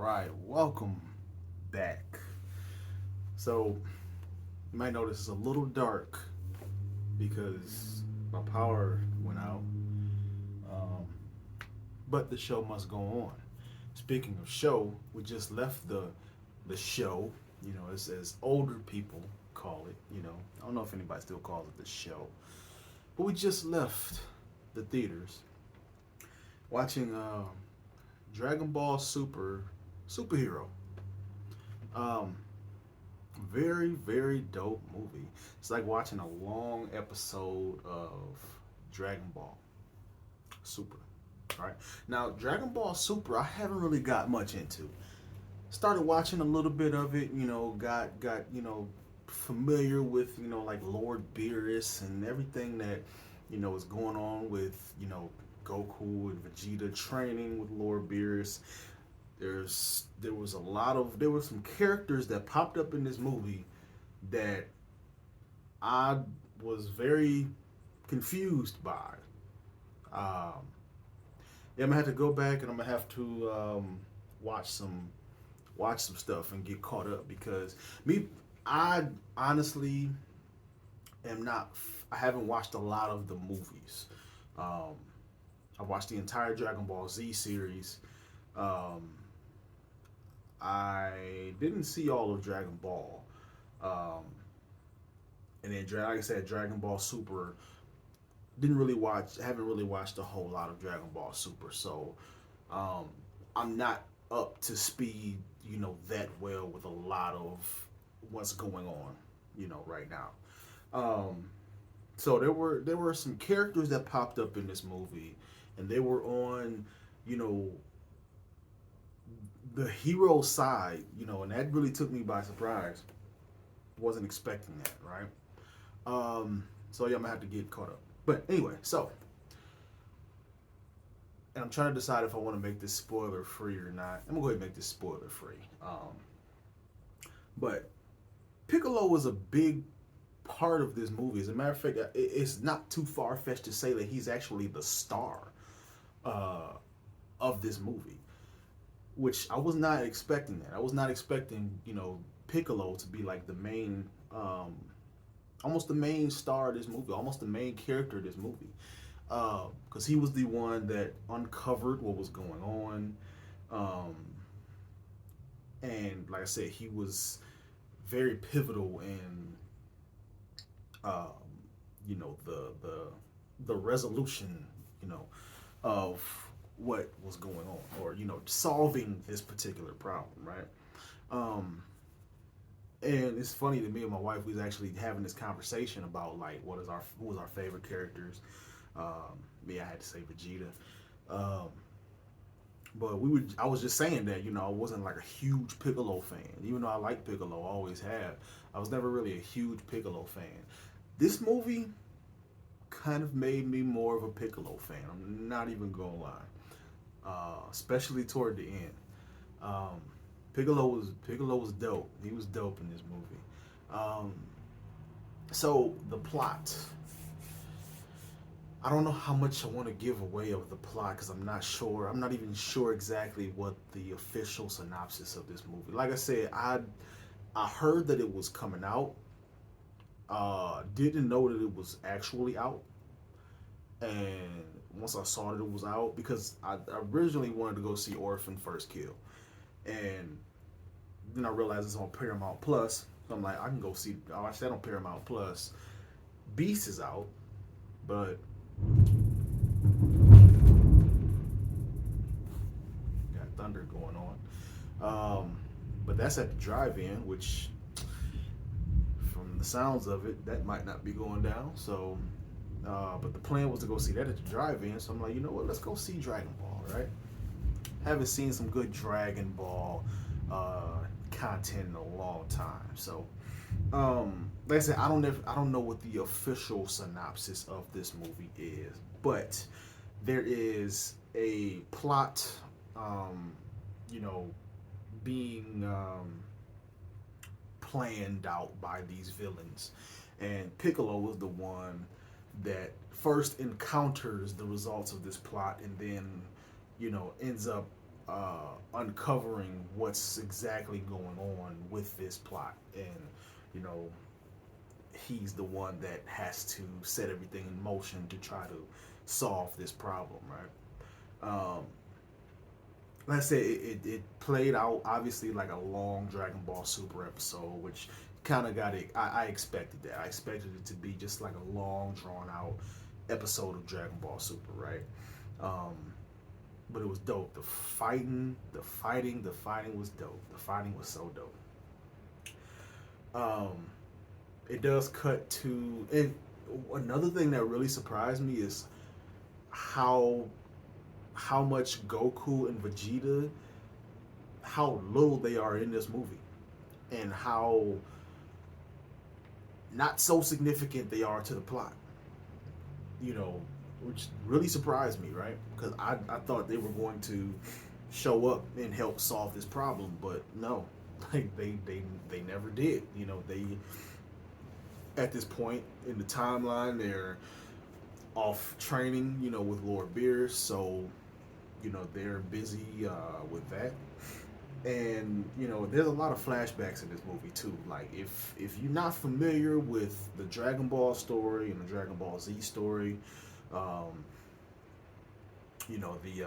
right, welcome back. So, you might notice it's a little dark because my power went out, um, but the show must go on. Speaking of show, we just left the show. As older people call it. I don't know if anybody still calls it the show, but we just left the theaters watching Dragon Ball Super superhero. Um, Very, very dope movie. It's like watching a long episode of Dragon Ball Super. All right. Now, Dragon Ball Super, I haven't really got much into. Started watching a little bit of it. Got familiar with like Lord Beerus and everything that is going on with Goku and Vegeta training with Lord Beerus. There were some characters that popped up in this movie that I was very confused by. Um, yeah, I'm gonna have to go back and I'm gonna have to watch some watch some stuff and get caught up because me I honestly am not. I haven't watched a lot of the movies. Um, I watched the entire Dragon Ball Z series. Um, I didn't see all of Dragon Ball. Um, and then, like I said, Dragon Ball Super didn't really watch. Haven't really watched a whole lot of Dragon Ball Super, so um, I'm not up to speed. That well with a lot of what's going on. Right now. Um, so there were some characters that popped up in this movie, and they were on, you know, the hero side. And that really took me by surprise. Wasn't expecting that, right? So yeah, I'm gonna have to get caught up. But anyway, and I'm trying to decide if I want to make this spoiler free or not. I'm gonna go ahead and make this spoiler free. But Piccolo was a big part of this movie. As a matter of fact, it's not too far fetched to say that he's actually the star uh, of this movie, which I was not expecting that. I was not expecting, Piccolo to be like the main, almost the main star of this movie, almost the main character of this movie, because he was the one that uncovered what was going on, um, and like I said, he was very pivotal in, um, the resolution, you know, of what was going on, or solving this particular problem, right? Um, and it's funny to me and my wife. We was actually having this conversation about like who was our favorite characters. Me, I had to say Vegeta. Um, but I was just saying that I wasn't like a huge Piccolo fan, even though I like Piccolo, I always have. I was never really a huge Piccolo fan. This movie kind of made me more of a Piccolo fan. I'm not even gonna lie, especially toward the end. Um, Piccolo was dope. He was dope in this movie. Um, so the plot. I don't know how much I want to give away of the plot because I'm not sure. I'm not even sure exactly what the official synopsis of this movie. Like I said, I heard that it was coming out. Didn't know that it was actually out. And once I saw that it was out, because I originally wanted to go see Orphan First Kill, and then I realized it's on Paramount Plus. So I'm like, I can go see. I watch that on Paramount Plus. Beast is out, but got thunder going on. But that's at the drive-in, which, from the sounds of it, that might not be going down. So, but the plan was to go see that at the drive-in. So I'm like, you know what? Let's go see Dragon Ball, right? Haven't seen some good Dragon Ball content in a long time. So, like I said, I don't know what the official synopsis of this movie is, but there is a plot, um, you know, being planned out by these villains, and Piccolo was the one that first encounters the results of this plot, and then ends up uncovering what's exactly going on with this plot, and you know he's the one that has to set everything in motion to try to solve this problem, right? Like I said, it played out obviously like a long Dragon Ball Super episode, which kind of got it. I expected that. I expected it to be just like a long, drawn out episode of Dragon Ball Super, right? Um, but it was dope. The fighting was dope. The fighting was so dope. Um, it does cut to, and another thing that really surprised me is how how much Goku and Vegeta, how little they are in this movie, and how not so significant they are to the plot. You know, which really surprised me, right? Because I thought they were going to show up and help solve this problem, but no, like they never did. You know, they at this point in the timeline they're off training. You know, with Lord Beerus, so you know they're busy with that. And you know there's a lot of flashbacks in this movie too, like if you're not familiar with the Dragon Ball story and the Dragon Ball Z story, um, you know the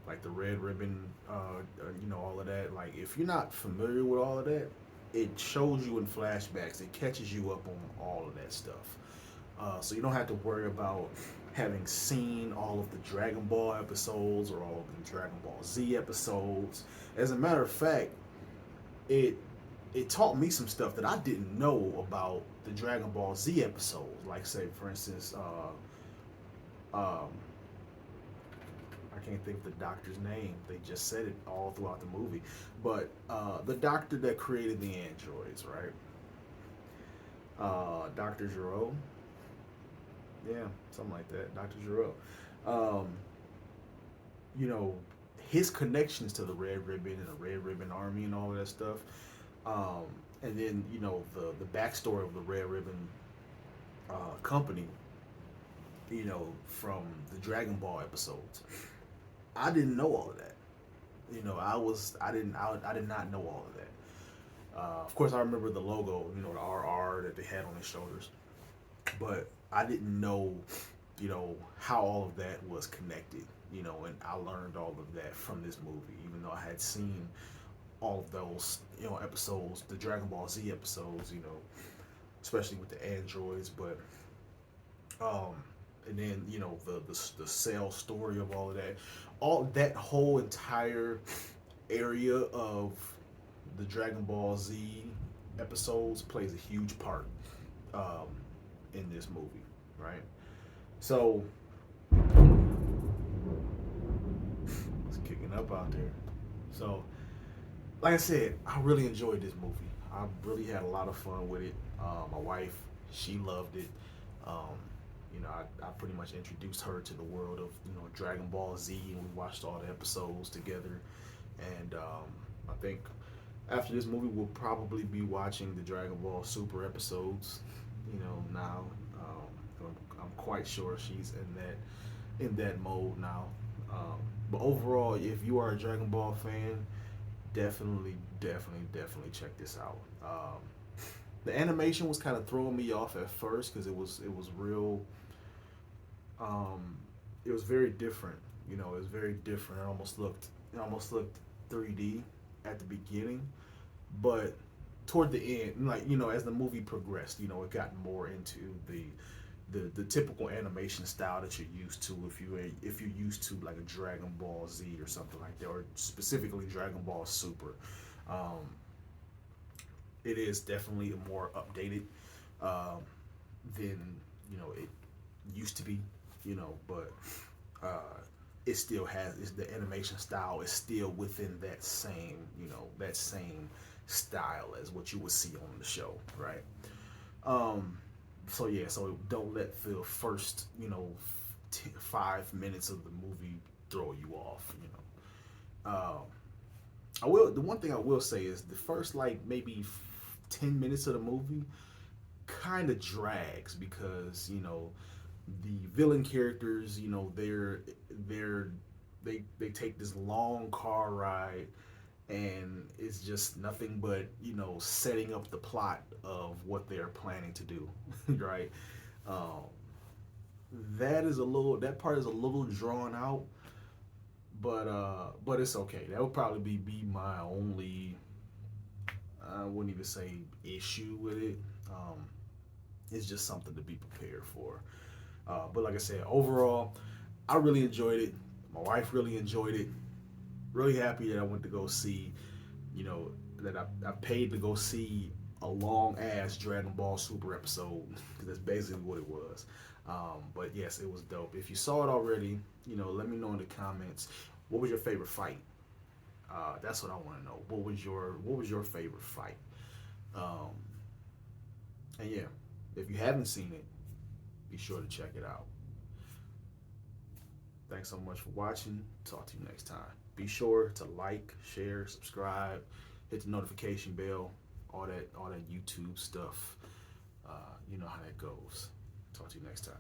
like the red ribbon, you know, all of that, like if you're not familiar with all of that, it shows you in flashbacks, it catches you up on all of that stuff. So you don't have to worry about having seen all of the Dragon Ball episodes or all of the Dragon Ball Z episodes. As a matter of fact, it it taught me some stuff that I didn't know about the Dragon Ball Z episodes. Like say, for instance, um, I can't think of the doctor's name. They just said it all throughout the movie. But the doctor that created the androids, right? Dr. Gero. Yeah, something like that. Dr. Gero. Um, you know, his connections to the Red Ribbon and the Red Ribbon Army and all of that stuff. Um, and then, you know, the backstory of the Red Ribbon company, you know, from the Dragon Ball episodes. I didn't know all of that. You know, I did not know all of that. Of course, I remember the logo, you know, the RR that they had on their shoulders, but I didn't know, you know, how all of that was connected. You know, and I learned all of that from this movie, even though I had seen all of those, you know, episodes, the Dragon Ball Z episodes, you know, especially with the androids, but um, and then you know the cell story of all that whole entire area of the Dragon Ball Z episodes plays a huge part um, in this movie, right? So it's kicking up out there. So, like I said, I really enjoyed this movie. I really had a lot of fun with it. My wife, she loved it. Um, you know, I pretty much introduced her to the world of Dragon Ball Z, and we watched all the episodes together. And I think after this movie, we'll probably be watching the Dragon Ball Super episodes. You know, now I'm quite sure she's in that mode now. But overall, if you are a Dragon Ball fan, definitely check this out. The animation was kind of throwing me off at first because it was real. Um, it was very different. You know, it was very different. It almost looked 3D at the beginning, but toward the end, like as the movie progressed, it got more into the typical animation style that you're used to if you're used to like a Dragon Ball Z or something like that, or specifically Dragon Ball Super. Um, it is definitely a more updated um, than it used to be, but it still the animation style is still within that same style as what you would see on the show, right? Um, so yeah, so don't let the first 5 minutes of the movie throw you off. I will. The one thing I will say is the first like maybe 10 minutes of the movie kind of drags because the villain characters they're they take this long car ride, and it's just nothing but setting up the plot of what they're planning to do, right? Um, that part is a little drawn out, but it's okay. That would probably be my only, I wouldn't even say issue with it. Um, it's just something to be prepared for. But like I said, overall, I really enjoyed it. My wife really enjoyed it. Really happy that I went to go see, that I paid to go see a long ass Dragon Ball Super episode, because that's basically what it was. But yes, it was dope. If you saw it already, let me know in the comments. What was your favorite fight? That's what I want to know. What was your favorite fight? Um, and yeah, if you haven't seen it, be sure to check it out. Thanks so much for watching. Talk to you next time. Be sure to like, share, subscribe, hit the notification bell, all that YouTube stuff. You know how that goes. Talk to you next time.